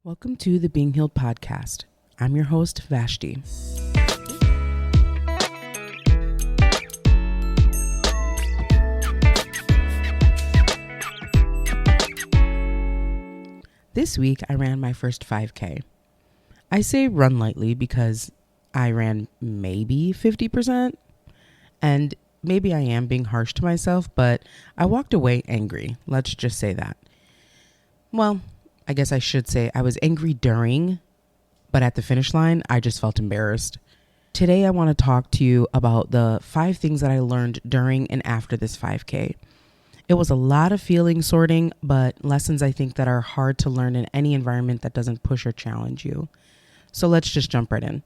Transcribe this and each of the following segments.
Welcome to the Being Healed podcast. I'm your host, Vashti. This week, I ran my first 5K. I say run lightly because I ran maybe 50%, and maybe I am being harsh to myself, but I walked away angry. Let's just say that. Well, I guess I should say I was angry during, but at the finish line, I just felt embarrassed. Today, I want to talk to you about the 5 things that I learned during and after this 5K. It was a lot of feeling sorting, but lessons I think that are hard to learn in any environment that doesn't push or challenge you. So let's just jump right in.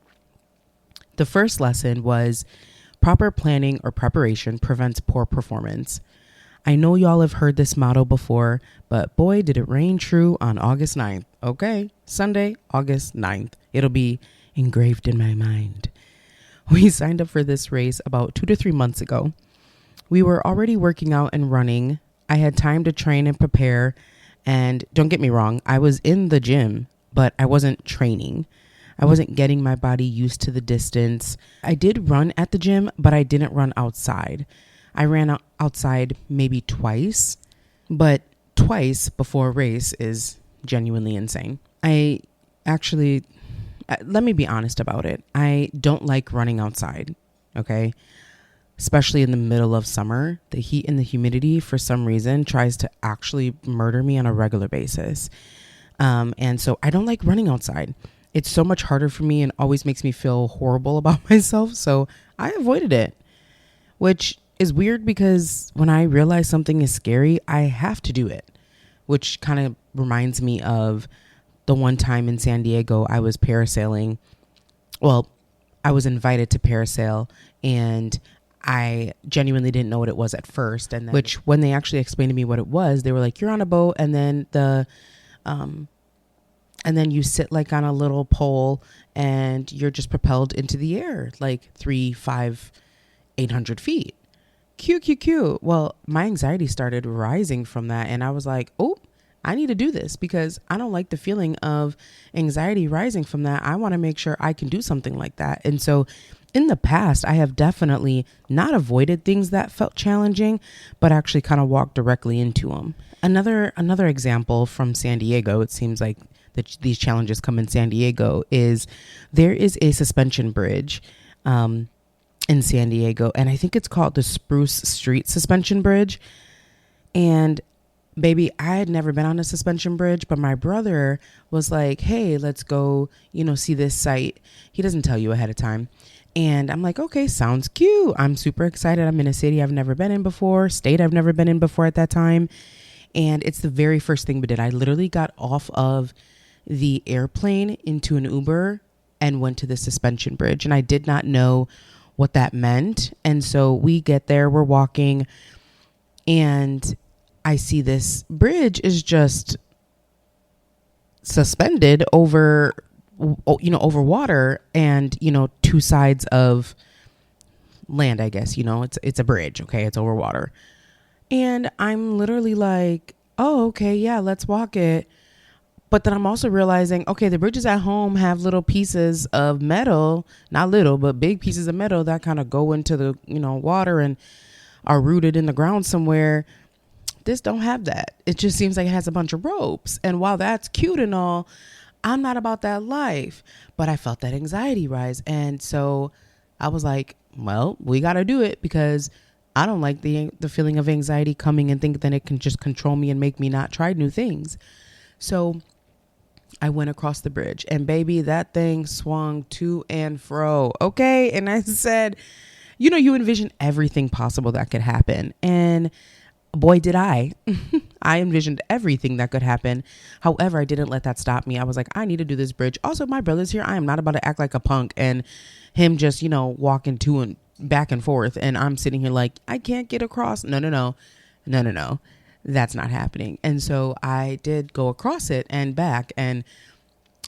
The first lesson was proper planning or preparation prevents poor performance. I know y'all have heard this motto before, but boy, did it rain true on August 9th. Okay, Sunday, August 9th. It'll be engraved in my mind. We signed up for this race about 2 to 3 months ago. We were already working out and running. I had time to train and prepare. And don't get me wrong, I was in the gym, but I wasn't training. I wasn't getting my body used to the distance. I did run at the gym, but I didn't run outside. I ran outside maybe twice, but twice before a race is genuinely insane. Let me be honest about it. I don't like running outside, okay? Especially in the middle of summer. The heat and the humidity, for some reason, tries to actually murder me on a regular basis. And so I don't like running outside. It's so much harder for me and always makes me feel horrible about myself. So I avoided it, which is weird because when I realize something is scary, I have to do it, which kind of reminds me of the one time in San Diego, I was parasailing. Well, I was invited to parasail and I genuinely didn't know what it was at first. And then, which when they actually explained to me what it was, they were like, you're on a boat and then and then you sit like on a little pole and you're just propelled into the air, like 300, 500, 800 feet. Cute. Well, my anxiety started rising from that. And I was like, oh, I need to do this because I don't like the feeling of anxiety rising from that. I want to make sure I can do something like that. And so in the past, I have definitely not avoided things that felt challenging, but actually kind of walked directly into them. Another example from San Diego, it seems like these challenges come in San Diego, is there is a suspension bridge in San Diego, and I think it's called the Spruce Street Suspension Bridge. And baby, I had never been on a suspension bridge, but my brother was like, hey, let's go, see this site. He doesn't tell you ahead of time. And I'm like, okay, sounds cute. I'm super excited. I'm in a city I've never been in before, state I've never been in before at that time. And it's the very first thing we did. I literally got off of the airplane into an Uber and went to the suspension bridge. And I did not know what that meant. And so we get there, we're walking, and I see this bridge is just suspended over water and, 2 sides of land, I guess, it's a bridge. Okay. It's over water. And I'm literally like, oh, okay, yeah, let's walk it. But then I'm also realizing, okay, the bridges at home have little pieces of metal, not little, but big pieces of metal that kind of go into the, water and are rooted in the ground somewhere. This don't have that. It just seems like it has a bunch of ropes. And while that's cute and all, I'm not about that life. But I felt that anxiety rise. And so I was like, well, we got to do it because I don't like the feeling of anxiety coming and think that it can just control me and make me not try new things. So I went across the bridge and baby, that thing swung to and fro. Okay. And I said, you envision everything possible that could happen. And boy, did I. I envisioned everything that could happen. However, I didn't let that stop me. I was like, I need to do this bridge. Also, my brother's here. I am not about to act like a punk and him just, walking to and back and forth. And I'm sitting here like, I can't get across. No. That's not happening. And so I did go across it and back. And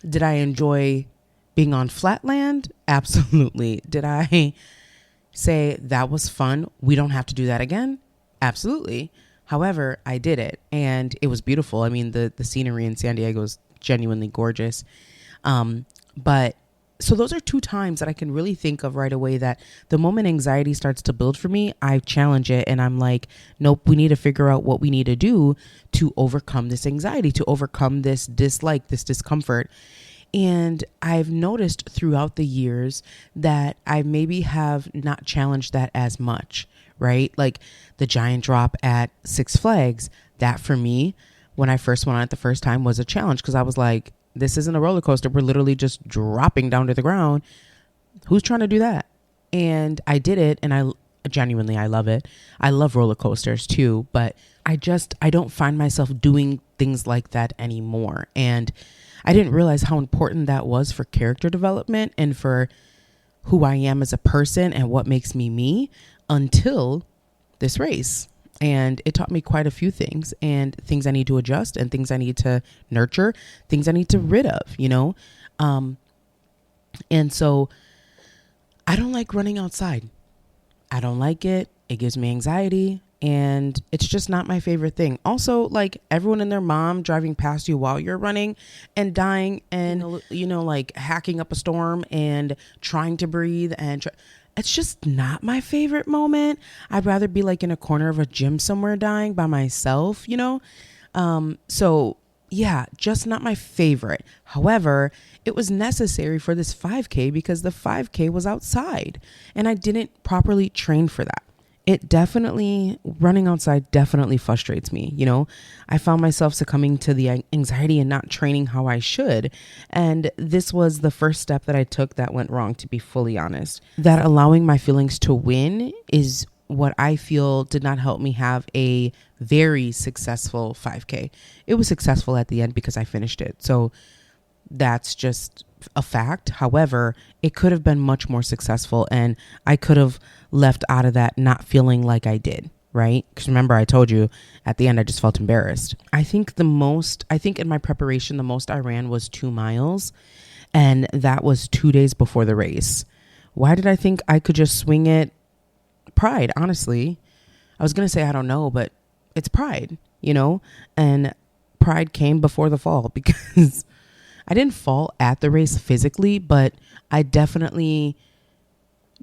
did I enjoy being on flat land? Absolutely. Did I say that was fun? We don't have to do that again? Absolutely. However, I did it and it was beautiful. I mean, the scenery in San Diego is genuinely gorgeous. But so those are 2 times that I can really think of right away that the moment anxiety starts to build for me, I challenge it and I'm like, nope, we need to figure out what we need to do to overcome this anxiety, to overcome this dislike, this discomfort. And I've noticed throughout the years that I maybe have not challenged that as much, right? Like the giant drop at Six Flags, that for me, when I first went on it the first time, was a challenge because I was like, this isn't a roller coaster. We're literally just dropping down to the ground. Who's trying to do that? And I did it, and I love it. I love roller coasters too, but I don't find myself doing things like that anymore. And I didn't realize how important that was for character development and for who I am as a person and what makes me me until this race. And it taught me quite a few things, and things I need to adjust and things I need to nurture, things I need to rid of, and so I don't like running outside. I don't like it. It gives me anxiety. And it's just not my favorite thing. Also, like everyone and their mom driving past you while you're running and dying and, like hacking up a storm and trying to breathe. And it's just not my favorite moment. I'd rather be like in a corner of a gym somewhere dying by myself, So yeah, just not my favorite. However, it was necessary for this 5K because the 5K was outside and I didn't properly train for that. Running outside definitely frustrates me. I found myself succumbing to the anxiety and not training how I should. And this was the first step that I took that went wrong, to be fully honest. That allowing my feelings to win is what I feel did not help me have a very successful 5K. It was successful at the end because I finished it. So that's just a fact. However, it could have been much more successful and I could have left out of that not feeling like I did, right? Because remember, I told you at the end, I just felt embarrassed. I think in my preparation, the most I ran was 2 miles, and that was 2 days before the race. Why did I think I could just swing it? Pride, honestly. I was going to say, I don't know, but it's pride, and pride came before the fall because I didn't fall at the race physically, but I definitely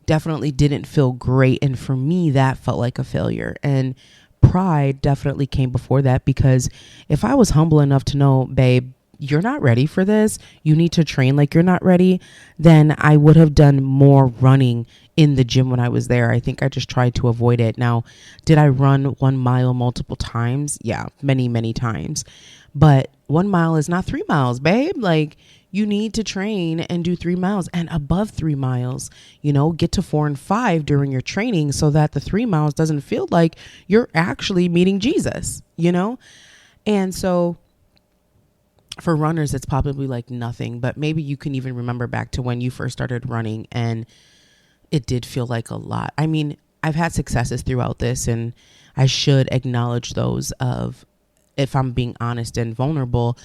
didn't feel great. And for me, that felt like a failure. And pride definitely came before that, because if I was humble enough to know, babe, you're not ready for this, you need to train like you're not ready, then I would have done more running in the gym when I was there. I think I just tried to avoid it. Now, did I run 1 mile multiple times? Yeah, many, many times. But 1 mile is not 3 miles, babe. Like, you need to train and do 3 miles and above 3 miles, get to 4 and 5 during your training so that the 3 miles doesn't feel like you're actually meeting Jesus, And so for runners, it's probably like nothing, but maybe you can even remember back to when you first started running and it did feel like a lot. I mean, I've had successes throughout this and I should acknowledge those of, if I'm being honest and vulnerable,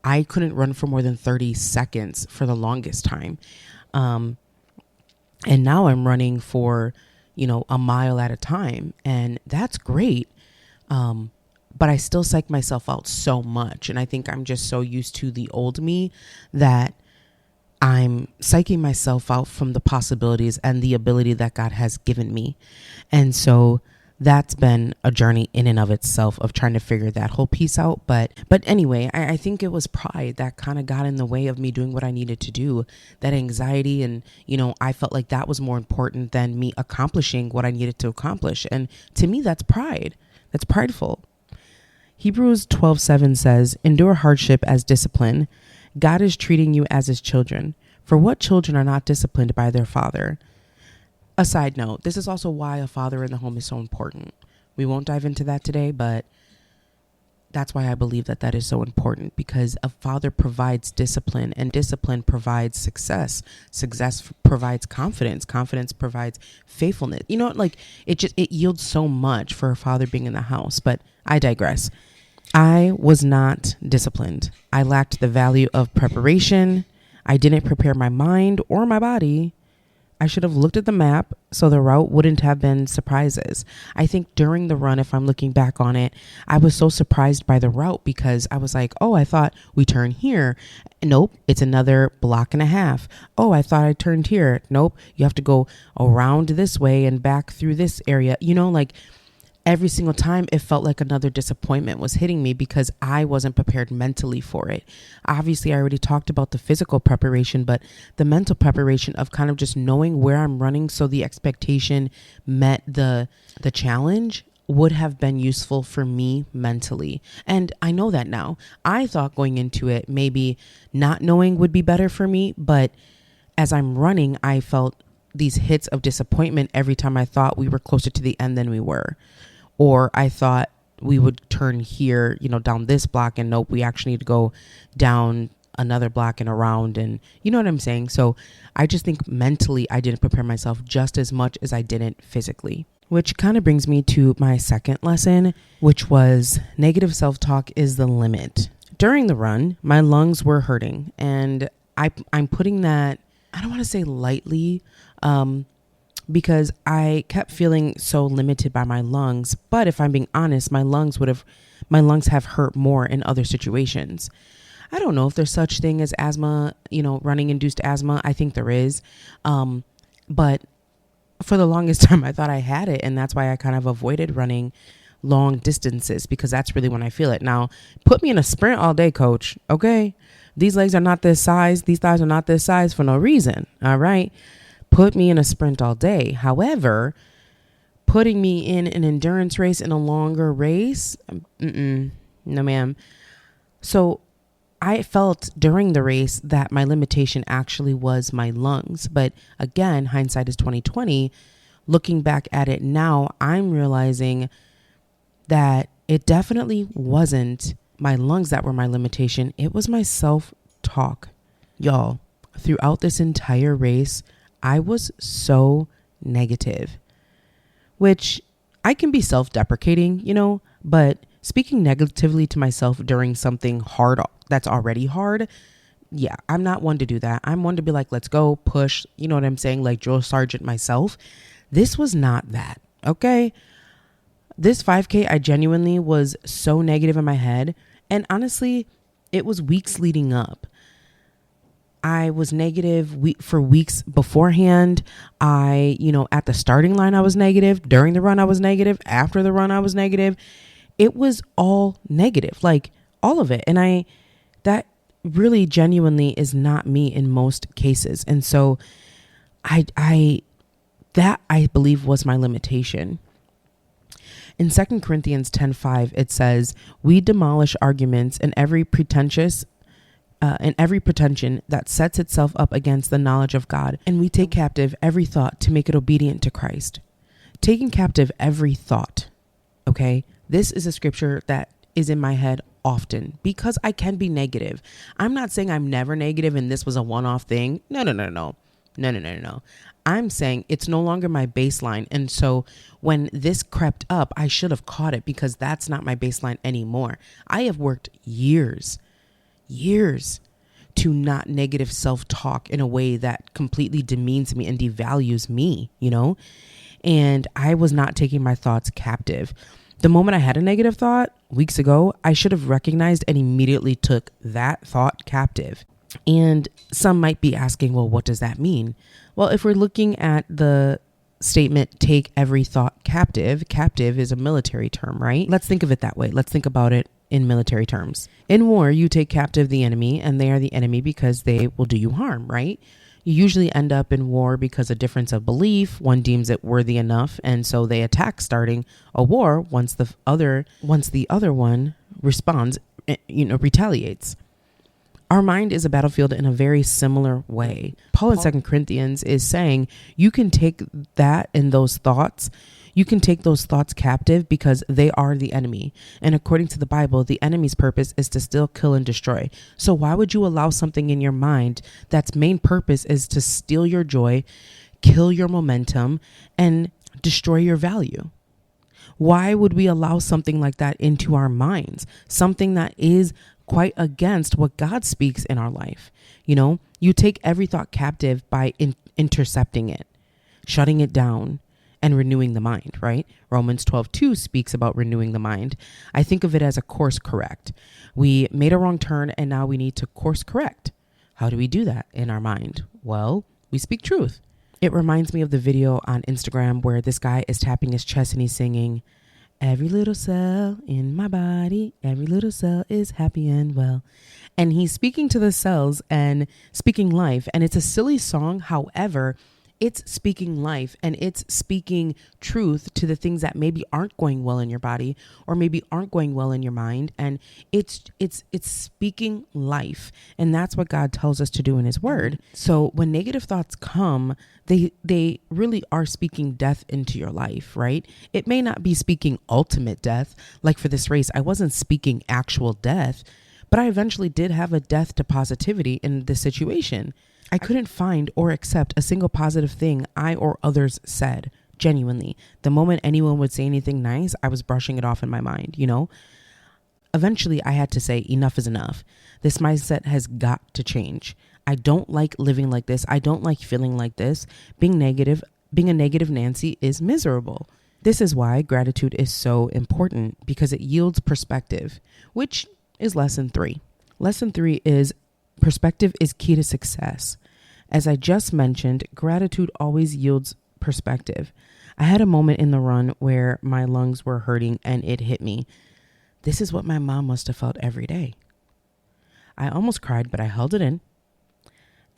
I couldn't run for more than 30 seconds for the longest time. And now I'm running for, a mile at a time, and that's great. But I still psych myself out so much. And I think I'm just so used to the old me that I'm psyching myself out from the possibilities and the ability that God has given me. And so that's been a journey in and of itself of trying to figure that whole piece out. But anyway, I think it was pride that kind of got in the way of me doing what I needed to do. That anxiety, and, I felt like that was more important than me accomplishing what I needed to accomplish. And to me, that's pride. That's prideful. Hebrews 12:7 says, endure hardship as discipline. God is treating you as his children. For what children are not disciplined by their father? A side note, this is also why a father in the home is so important. We won't dive into that today, but that's why I believe that is so important, because a father provides discipline, and discipline provides success. Success provides confidence. Confidence provides faithfulness. It yields so much for a father being in the house, but I digress. I was not disciplined. I lacked the value of preparation. I didn't prepare my mind or my body. I should have looked at the map so the route wouldn't have been surprises. I think during the run, if I'm looking back on it, I was so surprised by the route because I was like, oh, I thought we turn here. Nope, it's another block and a half. Oh, I thought I turned here. Nope, you have to go around this way and back through this area. Like every single time it felt like another disappointment was hitting me because I wasn't prepared mentally for it. Obviously, I already talked about the physical preparation, but the mental preparation of kind of just knowing where I'm running so the expectation met the challenge would have been useful for me mentally. And I know that now. I thought going into it, maybe not knowing would be better for me, but as I'm running, I felt these hits of disappointment every time I thought we were closer to the end than we were. Or I thought we would turn here, down this block, and nope, we actually need to go down another block and around, and you know what I'm saying? So I just think mentally I didn't prepare myself just as much as I didn't physically. Which kind of brings me to my second lesson, which was negative self-talk is the limit. During the run, my lungs were hurting, and I'm putting that, I don't want to say lightly, because I kept feeling so limited by my lungs. But if I'm being honest, my lungs have hurt more in other situations. I don't know if there's such thing as asthma, running induced asthma. I think there is. But for the longest time, I thought I had it. And that's why I kind of avoided running long distances because that's really when I feel it. Now, put me in a sprint all day, coach. Okay. These legs are not this size. These thighs are not this size for no reason. All right. Put me in a sprint all day. However, putting me in an endurance race in a longer race, no, ma'am. So I felt during the race that my limitation actually was my lungs. But again, hindsight is 2020. Looking back at it now, I'm realizing that it definitely wasn't my lungs that were my limitation. It was my self-talk. Y'all, throughout this entire race, I was so negative, which I can be self-deprecating, but speaking negatively to myself during something hard that's already hard, yeah, I'm not one to do that. I'm one to be like, let's go, push, you know what I'm saying? Like drill sergeant myself. This was not that, okay? This 5K, I genuinely was so negative in my head. And honestly, it was weeks leading up. I was negative for weeks beforehand. At the starting line, I was negative. During the run, I was negative. After the run, I was negative. It was all negative, like all of it. And that really genuinely is not me in most cases. And so I believe was my limitation. In 2 Corinthians 10:5, it says, we demolish arguments and every pretension that sets itself up against the knowledge of God. And we take captive every thought to make it obedient to Christ. Taking captive every thought. Okay. This is a scripture that is in my head often because I can be negative. I'm not saying I'm never negative and this was a one-off thing. No. I'm saying it's no longer my baseline. And so when this crept up, I should have caught it because that's not my baseline anymore. I have worked years to not negative self-talk in a way that completely demeans me and devalues me, and I was not taking my thoughts captive. The moment I had a negative thought weeks ago, I should have recognized and immediately took that thought captive. And some might be asking, well, what does that mean? Well, if we're looking at the statement, take every thought captive is a military term, right? Let's think of it that way. Let's think about it in military terms. In war, you take captive the enemy, and they are the enemy because they will do you harm, right? You usually end up in war because of difference of belief. One deems it worthy enough, and so they attack, starting a war once the other one responds, retaliates. Our mind is a battlefield in a very similar way. Paul in 2 Corinthians is saying you can take that and those thoughts. You can take those thoughts captive because they are the enemy. And according to the Bible, the enemy's purpose is to steal, kill, and destroy. So why would you allow something in your mind that's main purpose is to steal your joy, kill your momentum, and destroy your value? Why would we allow something like that into our minds? Something that is quite against what God speaks in our life. You take every thought captive by intercepting it, shutting it down, and renewing the mind, right? Romans 12:2 speaks about renewing the mind. I think of it as a course correct. We made a wrong turn and now we need to course correct. How do we do that in our mind? Well, we speak truth. It reminds me of the video on Instagram where this guy is tapping his chest and he's singing, "Every little cell in my body, every little cell is happy and well." And he's speaking to the cells and speaking life. And it's a silly song. However, it's speaking life and it's speaking truth to the things that maybe aren't going well in your body or maybe aren't going well in your mind. And it's speaking life. And that's what God tells us to do in his word. So when negative thoughts come, they really are speaking death into your life, right? It may not be speaking ultimate death. Like for this race, I wasn't speaking actual death, but I eventually did have a death to positivity in this situation. I couldn't find or accept a single positive thing I or others said, genuinely. The moment anyone would say anything nice, I was brushing it off in my mind, Eventually, I had to say enough is enough. This mindset has got to change. I don't like living like this. I don't like feeling like this. Being a negative Nancy is miserable. This is why gratitude is so important, because it yields perspective, which is lesson 3. Lesson 3 is perspective is key to success. As I just mentioned, gratitude always yields perspective. I had a moment in the run where my lungs were hurting and it hit me. This is what my mom must have felt every day. I almost cried, but I held it in.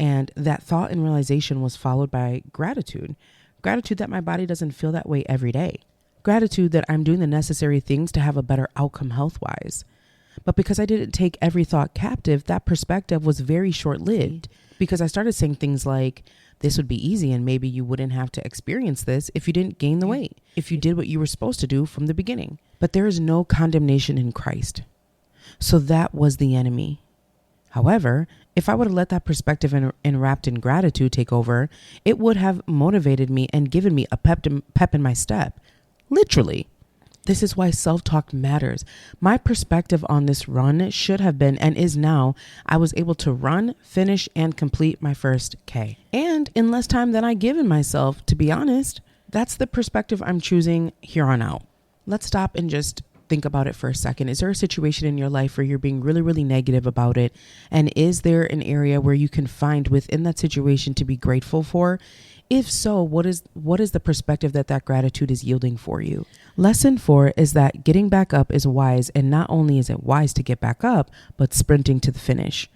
And that thought and realization was followed by gratitude. Gratitude that my body doesn't feel that way every day. Gratitude that I'm doing the necessary things to have a better outcome health-wise. But because I didn't take every thought captive, that perspective was very short-lived, because I started saying things like, this would be easy and maybe you wouldn't have to experience this if you didn't gain the weight, if you did what you were supposed to do from the beginning. But there is no condemnation in Christ. So that was the enemy. However, if I would have let that perspective enwrapped in gratitude take over, it would have motivated me and given me a pep in my step. Literally. This is why self-talk matters. My perspective on this run should have been, and is now, I was able to run, finish, and complete my first K. And in less time than I given myself, to be honest. That's the perspective I'm choosing here on out. Let's stop and just think about it for a second. Is there a situation in your life where you're being really, really negative about it? And is there an area where you can find within that situation to be grateful for? If so, what is the perspective that gratitude is yielding for you? Lesson 4 is that getting back up is wise, and not only is it wise to get back up, but sprinting to the finish.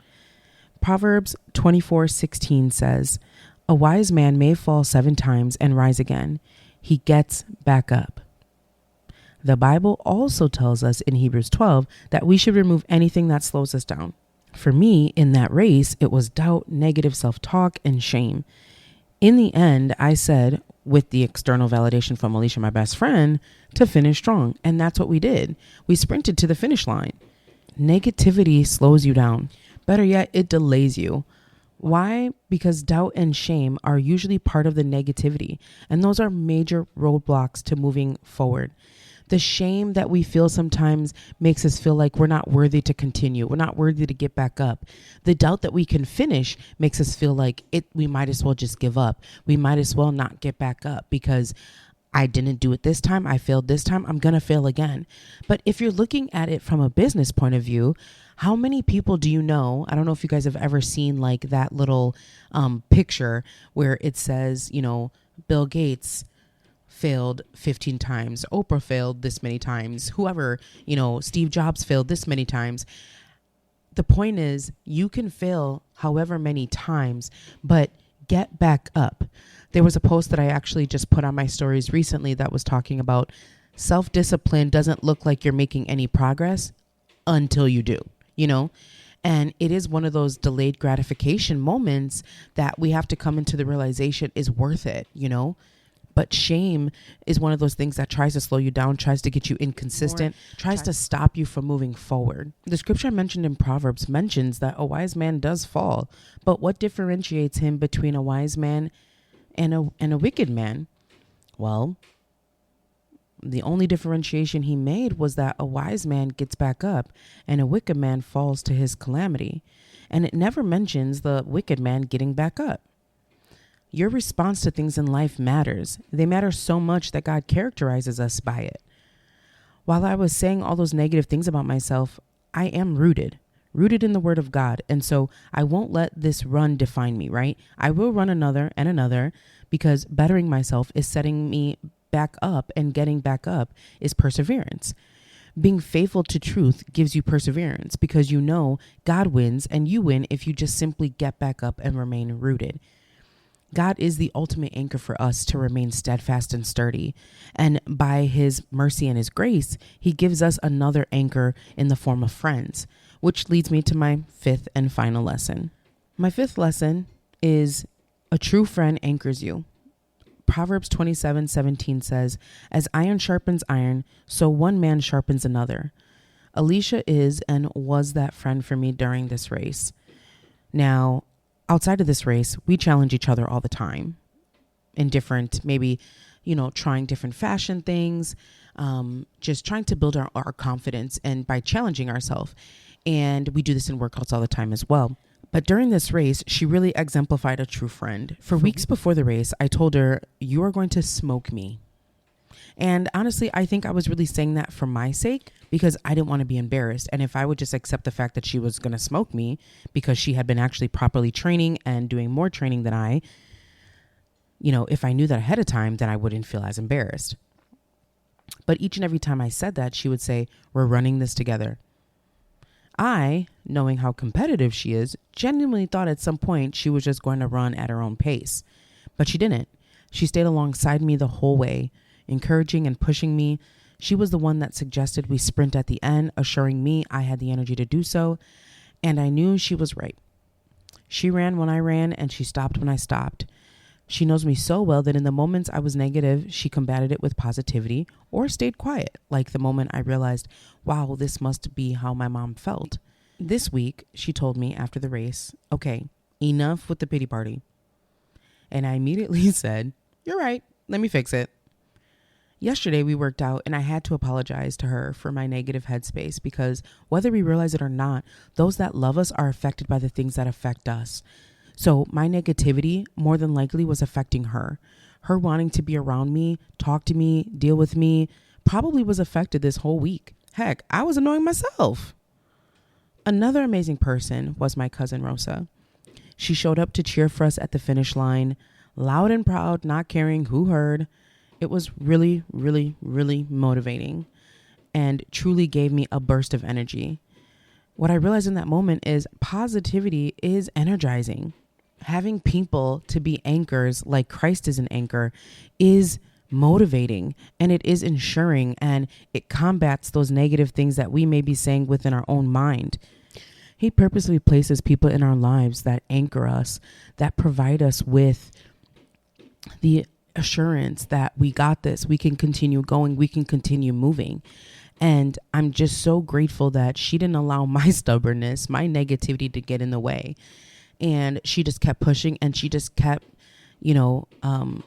Proverbs 24:16 says, "A wise man may fall 7 times and rise again. He gets back up." The Bible also tells us in Hebrews 12 that we should remove anything that slows us down. For me, in that race, it was doubt, negative self-talk, and shame. In the end, I said, with the external validation from Alicia, my best friend, to finish strong. And that's what we did. We sprinted to the finish line. Negativity slows you down. Better yet, it delays you. Why? Because doubt and shame are usually part of the negativity. And those are major roadblocks to moving forward. The shame that we feel sometimes makes us feel like we're not worthy to continue. We're not worthy to get back up. The doubt that we can finish makes us feel like we might as well just give up. We might as well not get back up because I didn't do it this time. I failed this time. I'm going to fail again. But if you're looking at it from a business point of view, how many people do you know? I don't know if you guys have ever seen like that little picture where it says, Bill Gates failed 15 times. Oprah failed this many times. Whoever, Steve Jobs failed this many times. The point is, you can fail however many times, but get back up. There was a post that I actually just put on my stories recently that was talking about self-discipline doesn't look like you're making any progress until you do, And it is one of those delayed gratification moments that we have to come into the realization is worth it, But shame is one of those things that tries to slow you down, tries to get you inconsistent, tries to stop you from moving forward. The scripture I mentioned in Proverbs mentions that a wise man does fall, but what differentiates him between a wise man and a wicked man? Well, The only differentiation he made was that a wise man gets back up and a wicked man falls to his calamity. And it never mentions the wicked man getting back up. Your response to things in life matters. They matter so much that God characterizes us by it. While I was saying all those negative things about myself, I am rooted in the word of God. And so I won't let this run define me, right? I will run another and another, because bettering myself is setting me back up, and getting back up is perseverance. Being faithful to truth gives you perseverance, because you know God wins and you win if you just simply get back up and remain rooted. God is the ultimate anchor for us to remain steadfast and sturdy. And by his mercy and his grace, he gives us another anchor in the form of friends, which leads me to my fifth and final lesson. My fifth lesson is a true friend anchors you. Proverbs 27:17 says, "As iron sharpens iron, so one man sharpens another." Alicia is and was that friend for me during this race. Now, outside of this race, we challenge each other all the time in different, maybe, trying different fashion things, just trying to build our confidence and by challenging ourselves. And we do this in workouts all the time as well. But during this race, she really exemplified a true friend. For weeks before the race, I told her, "You are going to smoke me." And honestly, I think I was really saying that for my sake, because I didn't want to be embarrassed. And if I would just accept the fact that she was going to smoke me because she had been actually properly training and doing more training than I, if I knew that ahead of time, then I wouldn't feel as embarrassed. But each and every time I said that, she would say, "We're running this together." I, knowing how competitive she is, genuinely thought at some point she was just going to run at her own pace. But she didn't. She stayed alongside me the whole way, encouraging and pushing me. She was the one that suggested we sprint at the end, assuring me I had the energy to do so. And I knew she was right. She ran when I ran, and she stopped when I stopped. She knows me so well that in the moments I was negative, she combated it with positivity or stayed quiet, like the moment I realized, wow, this must be how my mom felt. This week, she told me after the race, "Okay, enough with the pity party." And I immediately said, "You're right, let me fix it." Yesterday we worked out, and I had to apologize to her for my negative headspace, because whether we realize it or not, those that love us are affected by the things that affect us. So my negativity more than likely was affecting her. Her wanting to be around me, talk to me, deal with me, probably was affected this whole week. Heck, I was annoying myself. Another amazing person was my cousin Rosa. She showed up to cheer for us at the finish line, loud and proud, not caring who heard. It was really, really, really motivating and truly gave me a burst of energy. What I realized in that moment is positivity is energizing. Having people to be anchors like Christ is an anchor is motivating, and it is ensuring, and it combats those negative things that we may be saying within our own mind. He purposely places people in our lives that anchor us, that provide us with the assurance that we got this, we can continue going, we can continue moving. And I'm just so grateful that she didn't allow my stubbornness, my negativity to get in the way. And she just kept pushing, and she just kept,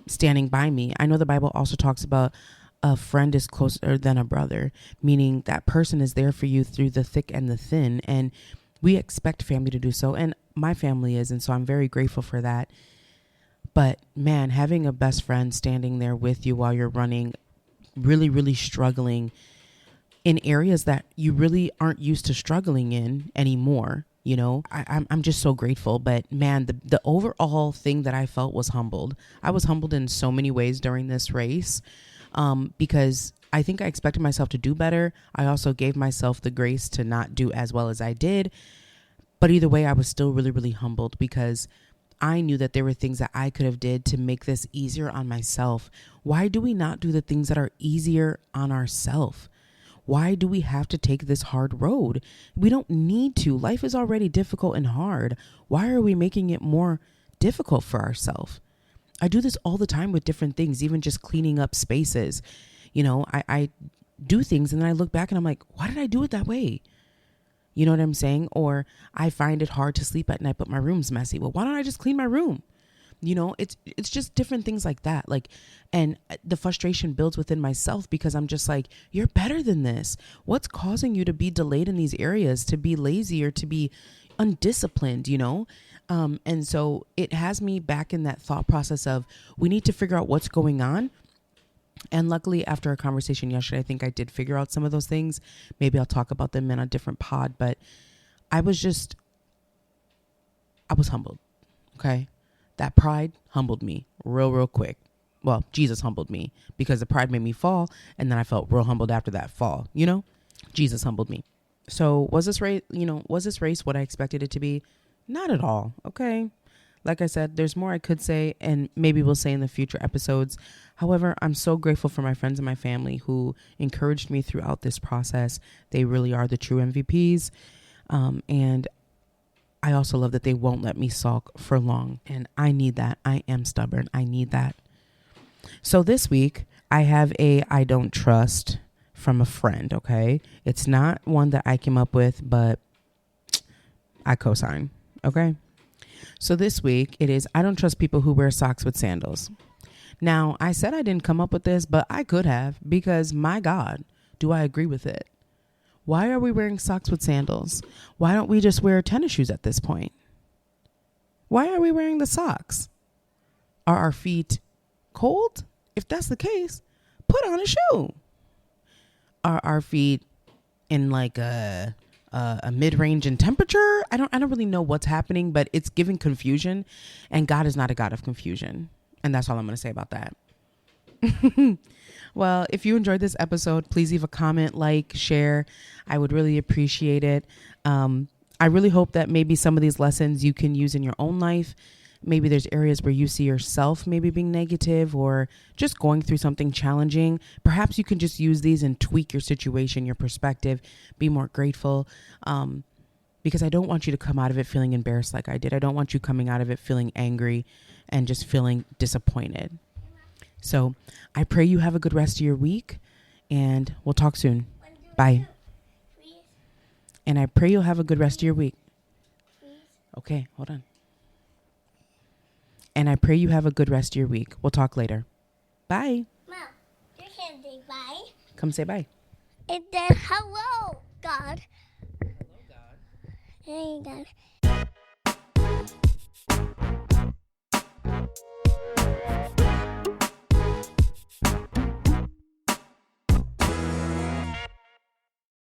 standing by me. I know the Bible also talks about a friend is closer than a brother, meaning that person is there for you through the thick and the thin. And we expect family to do so. And my family is. And so I'm very grateful for that. But man, having a best friend standing there with you while you're running, really, really struggling in areas that you really aren't used to struggling in anymore. I'm just so grateful. But man, the overall thing that I felt was humbled. I was humbled in so many ways during this race, because I think I expected myself to do better. I also gave myself the grace to not do as well as I did. But either way, I was still really, really humbled, because I knew that there were things that I could have did to make this easier on myself. Why do we not do the things that are easier on ourselves? Why do we have to take this hard road? We don't need to. Life is already difficult and hard. Why are we making it more difficult for ourselves? I do this all the time with different things, even just cleaning up spaces. I do things and then I look back and I'm like, why did I do it that way? You know what I'm saying? Or I find it hard to sleep at night, but my room's messy. Well, why don't I just clean my room? It's just different things like that. Like, and the frustration builds within myself because I'm just like, you're better than this. What's causing you to be delayed in these areas, to be lazy or to be undisciplined, and so it has me back in that thought process of we need to figure out what's going on. And luckily, after our conversation yesterday, I think I did figure out some of those things. Maybe I'll talk about them in a different pod, but I was humbled. Okay. That pride humbled me real quick. Well, Jesus humbled me because the pride made me fall. And then I felt real humbled after that fall, Jesus humbled me. So was this race what I expected it to be? Not at all. Okay. Like I said, there's more I could say, and maybe we'll say in the future episodes. However, I'm so grateful for my friends and my family who encouraged me throughout this process. They really are the true MVPs. And I also love that they won't let me sulk for long. And I need that. I am stubborn. I need that. So this week, I have a I don't trust from a friend, okay? It's not one that I came up with, but I co-sign, okay? So this week, it is I don't trust people who wear socks with sandals. Now, I said I didn't come up with this, but I could have because, my God, do I agree with it? Why are we wearing socks with sandals? Why don't we just wear tennis shoes at this point? Why are we wearing the socks? Are our feet cold? If that's the case, put on a shoe. Are our feet in like a mid-range in temperature? I don't really know what's happening, but it's giving confusion, and God is not a God of confusion. And that's all I'm going to say about that. Well, if you enjoyed this episode, please leave a comment, like, share. I would really appreciate it. I really hope that maybe some of these lessons you can use in your own life. Maybe there's areas where you see yourself maybe being negative or just going through something challenging. Perhaps you can just use these and tweak your situation, your perspective, be more grateful. Because I don't want you to come out of it feeling embarrassed like I did. I don't want you coming out of it feeling angry and just feeling disappointed. So I pray you have a good rest of your week, and we'll talk soon. Bye. And I pray you'll have a good rest of your week. Okay, hold on. And I pray you have a good rest of your week. We'll talk later. Bye. Mom, you can say bye. Come say bye. And then hello, God. Hello, God. Hey, God.